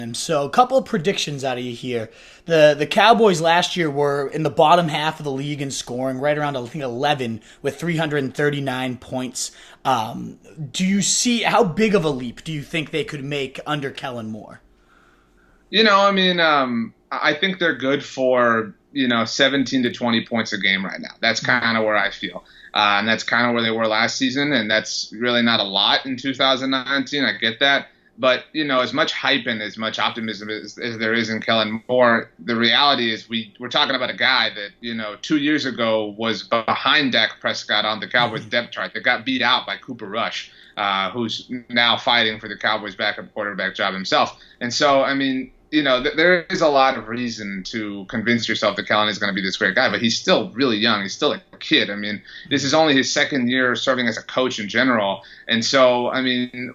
And so a couple of predictions out of you here. The Cowboys last year were in the bottom half of the league in scoring, right around I think 11 with 339 points. Do you see how big of a leap do you think they could make under Kellen Moore? I think they're good for 17 to 20 points a game right now. That's kind of where I feel. And that's kind of where they were last season, and that's really not a lot in 2019. I get that. But, as much hype and as much optimism as there is in Kellen Moore, the reality is we're talking about a guy that, 2 years ago was behind Dak Prescott on the Cowboys depth chart that got beat out by Cooper Rush, who's now fighting for the Cowboys backup quarterback job himself. And so, there is a lot of reason to convince yourself that Kellen is going to be this great guy, but he's still really young. He's still a kid. This is only his second year serving as a coach in general. And so,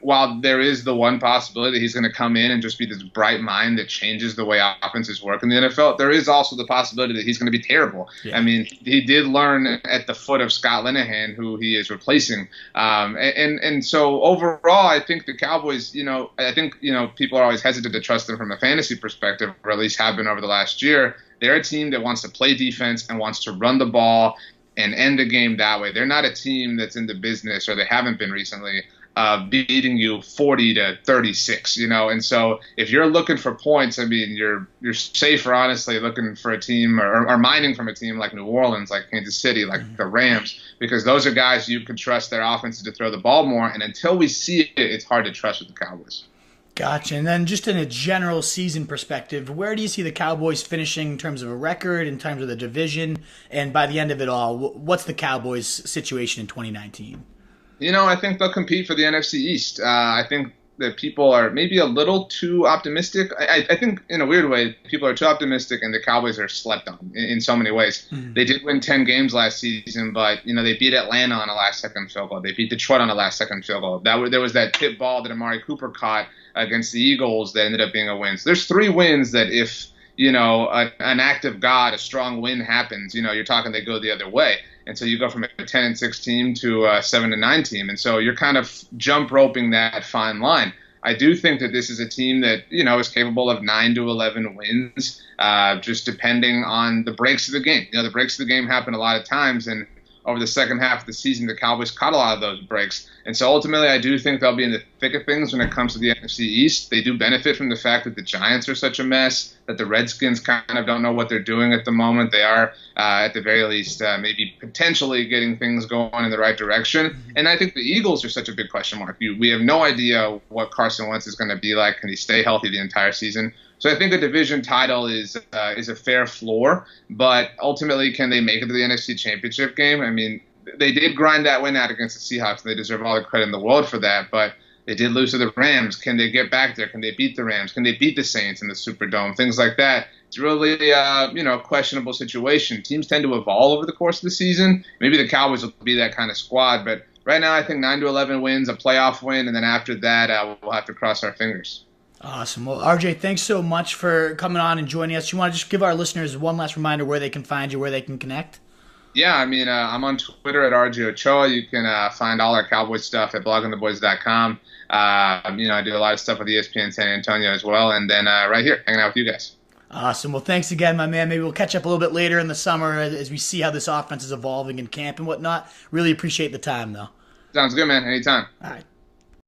while there is the one possibility he's going to come in and just be this bright mind that changes the way offenses work in the NFL, there is also the possibility that he's going to be terrible. Yeah. He did learn at the foot of Scott Linehan, who he is replacing. And so overall, I think the Cowboys, people are always hesitant to trust them from a fantasy perspective, or at least have been over the last year. They're a team that wants to play defense and wants to run the ball and end the game that way. They're not a team that's in the business, or they haven't been recently, beating you 40 to 36, And so if you're looking for points, you're safer, honestly, looking for a team or mining from a team like New Orleans, like Kansas City, like the Rams, because those are guys you can trust their offenses to throw the ball more. And until we see it, it's hard to trust with the Cowboys. Gotcha. And then just in a general season perspective, where do you see the Cowboys finishing in terms of a record, in terms of the division, and by the end of it all, what's the Cowboys' situation in 2019? I think they'll compete for the NFC East. I think that people are maybe a little too optimistic. I think in a weird way, people are too optimistic, and the Cowboys are slept on in so many ways. Mm-hmm. They did win 10 games last season, but they beat Atlanta on a last-second field goal. They beat Detroit on a last-second field goal. There was that tip ball that Amari Cooper caught against the Eagles that ended up being a win. So there's 3 wins that if an act of God, a strong win happens, you're talking they go the other way. And so you go from a 10-6 team to a 7-9 team. And so you're kind of jump roping that fine line. I do think that this is a team that, is capable of 9 to 11 wins, just depending on the breaks of the game. The breaks of the game happen a lot of times, and over the second half of the season, the Cowboys caught a lot of those breaks. And so ultimately, I do think they'll be in the thick of things when it comes to the NFC East. They do benefit from the fact that the Giants are such a mess, that the Redskins kind of don't know what they're doing at the moment. They are, at the very least, maybe potentially getting things going in the right direction. And I think the Eagles are such a big question mark. We have no idea what Carson Wentz is going to be like. Can he stay healthy the entire season? So I think a division title is a fair floor, but ultimately, can they make it to the NFC Championship game? They did grind that win out against the Seahawks, and they deserve all the credit in the world for that, but they did lose to the Rams. Can they get back there? Can they beat the Rams? Can they beat the Saints in the Superdome? Things like that. It's really a questionable situation. Teams tend to evolve over the course of the season. Maybe the Cowboys will be that kind of squad, but right now I think 9 to 11 wins, a playoff win, and then after that we'll have to cross our fingers. Awesome. Well, RJ, thanks so much for coming on and joining us. You want to just give our listeners one last reminder where they can find you, where they can connect? Yeah, I'm on Twitter at RJ Ochoa. You can find all our Cowboys stuff at bloggintheboys.com. I do a lot of stuff with ESPN San Antonio as well, and then right here, hanging out with you guys. Awesome. Well, thanks again, my man. Maybe we'll catch up a little bit later in the summer as we see how this offense is evolving in camp and whatnot. Really appreciate the time, though. Sounds good, man. Anytime. All right.